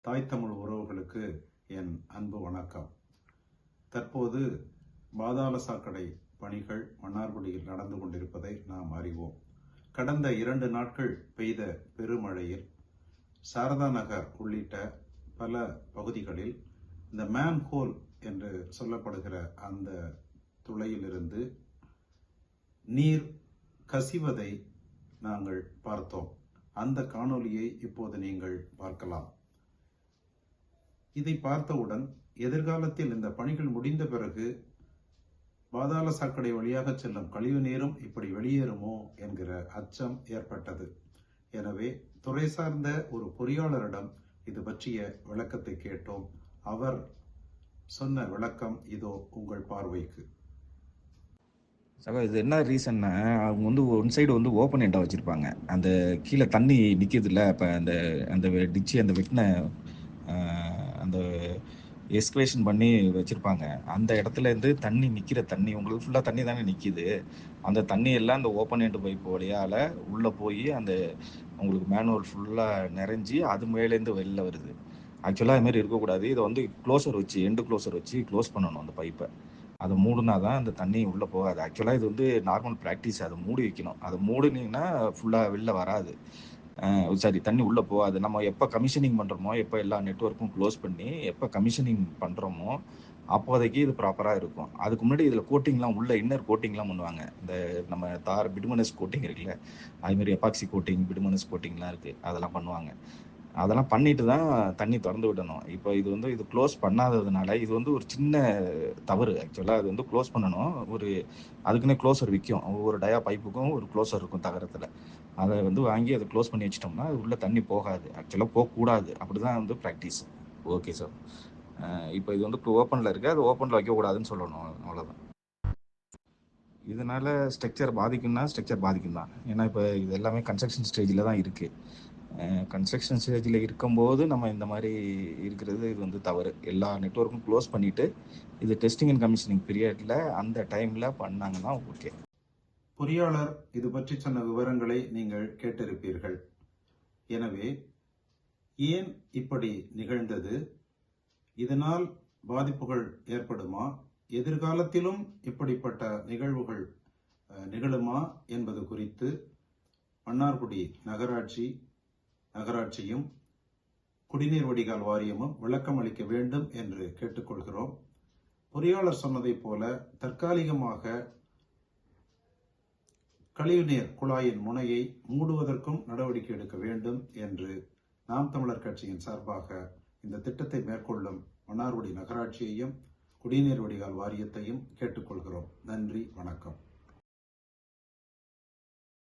தாய் தமிழ் உறவுகளுக்கு என் அன்பு வணக்கம். தற்போது பாதாள சாக்கடை பணிகள் மன்னார்குடியில் நடந்து கொண்டிருப்பதை நாம் அறிவோம். கடந்த 2 நாட்கள் பெய்த பெருமழையில் சாரதா நகர் உள்ளிட்ட பல பகுதிகளில் இந்த மேன்ஹோல் என்று சொல்லப்படுகிற அந்த துளையிலிருந்து நீர் கசிவதை நாங்கள் பார்த்தோம். அந்த காணொலியை இப்போது நீங்கள் பார்க்கலாம். இதை பார்த்தவுடன் எதிர்காலத்தில் இந்த பணிகள் முடிந்த பிறகு பாதாள சாக்கடை வழியாக செல்லும் கழிவு நீரும் இப்படி வெளியேறுமோ என்கிற அச்சம் ஏற்பட்டது. எனவே துறை சார்ந்த ஒரு பொறியாளரிடம் இது பற்றிய விளக்கத்தை கேட்டோம். அவர் சொன்ன விளக்கம் இதோ உங்கள் பார்வைக்கு. இது என்ன ரீசன்னா, அவங்க ஒன் சைடு ஓப்பன் எண்டா வச்சிருப்பாங்க. அந்த கீழே தண்ணி நிற்கிது இல்லை, அப்போ அந்த அந்த டிச்சு அந்த வெட்டின அந்த எஸ்கவேஷன் பண்ணி வச்சுருப்பாங்க. அந்த இடத்துலேருந்து தண்ணி நிற்கிற தண்ணி உங்களுக்கு ஃபுல்லாக தண்ணி தானே நிற்கிது. அந்த தண்ணி எல்லாம் அந்த ஓப்பன் எண்டு பைப் வழியால் உள்ளே போய் அந்த உங்களுக்கு மேனுவல் ஃபுல்லாக நிறைஞ்சி அது மேலேருந்து வெளில வருது. ஆக்சுவலாக அதுமாரி இருக்கக்கூடாது. இதை க்ளோஸர் வச்சு எண்டு க்ளோஸர் வச்சு க்ளோஸ் பண்ணணும் அந்த பைப்பை. அதை மூடுனா தான் அந்த தண்ணி உள்ளே போகாது. ஆக்சுவலாக இது நார்மல் ப்ராக்டிஸ். அதை மூடி வைக்கணும். அதை மூடினீங்கன்னா ஃபுல்லாக வெளில வராது. சரி, தண்ணி உள்ளே போகாது. நம்ம எப்போ கமிஷனிங் பண்ணுறோமோ, எப்போ எல்லா நெட்வொர்க்கும் க்ளோஸ் பண்ணி எப்போ கமிஷனிங் பண்ணுறோமோ அப்போதைக்கு இது ப்ராப்பராக இருக்கும். அதுக்கு முன்னாடி இதில் கோட்டிங்லாம் உள்ள இன்னர் கோட்டிங்லாம் பண்ணுவாங்க. இந்த நம்ம பிடுமனஸ் கோட்டிங் இருக்குல்ல, அதுமாரி எபாக்சி கோட்டிங், பிடுமனஸ் கோட்டிங்லாம் இருக்குது. அதெல்லாம் பண்ணுவாங்க. அதெல்லாம் பண்ணிட்டு தான் தண்ணி திறந்து விடணும். இப்போ இது க்ளோஸ் பண்ணாததுனால இது ஒரு சின்ன தவறு. ஆக்சுவலாக அது க்ளோஸ் பண்ணணும். அதுக்குன்னே க்ளோஸர் விற்கும். ஒவ்வொரு டயா பைப்புக்கும் ஒரு க்ளோஸர் இருக்கும் தகரத்தில். அதை வாங்கி அதை க்ளோஸ் பண்ணி வச்சிட்டோம்னா அது உள்ளே தண்ணி போகாது. ஆக்சுவலாக போகக்கூடாது. அப்படி தான் ப்ராக்டிஸ். Okay sir. இப்போ இது ஓப்பனில் இருக்குது. அது ஓப்பனில் வைக்கக்கூடாதுன்னு சொல்லணும். அவ்வளோதான். இதனால் ஸ்ட்ரக்சர் பாதிக்கும்னா ஸ்ட்ரக்சர் பாதிக்கும் தான். ஏன்னா இப்போ இது எல்லாமே கன்ஸ்ட்ரக்ஷன் ஸ்டேஜில் தான் இருக்குது. கன்ஸ்ட்ரக்ஷன் ஸ்டேஜில் இருக்கும்போது நம்ம இந்த மாதிரி இருக்கிறது இது தவறு. எல்லா நெட்வொர்க்கும் க்ளோஸ் பண்ணிவிட்டு இது டெஸ்டிங் அண்ட் கமிஷனிங் பீரியடில் அந்த டைமில் பண்ணாங்கன்னா ஓகே. பொறியாளர் இது பற்றி சொன்ன விவரங்களை நீங்கள் கேட்டிருப்பீர்கள். எனவே ஏன் இப்படி நிகழ்ந்தது, இதனால் பாதிப்புகள் ஏற்படுமா, எதிர்காலத்திலும் இப்படிப்பட்ட நிகழ்வுகள் நிகழுமா என்பது குறித்து மன்னார்குடி நகராட்சியும் குடிநீர் வடிகால் வாரியமும் விளக்கம் அளிக்க வேண்டும் என்று கேட்டுக்கொள்கிறோம். பொறியாளர் சொன்னதைப் போல தற்காலிகமாக கழிவுநீர் குழாயின் முனையை மூடுவதற்கும் நடவடிக்கை எடுக்க வேண்டும் என்று நாம் தமிழர் கட்சியின் சார்பாக இந்த திட்டத்தை மேற்கொள்ளும் மன்னார்குடி நகராட்சியையும் குடிநீர் வடிகால் வாரியத்தையும் கேட்டுக்கொள்கிறோம். நன்றி, வணக்கம்.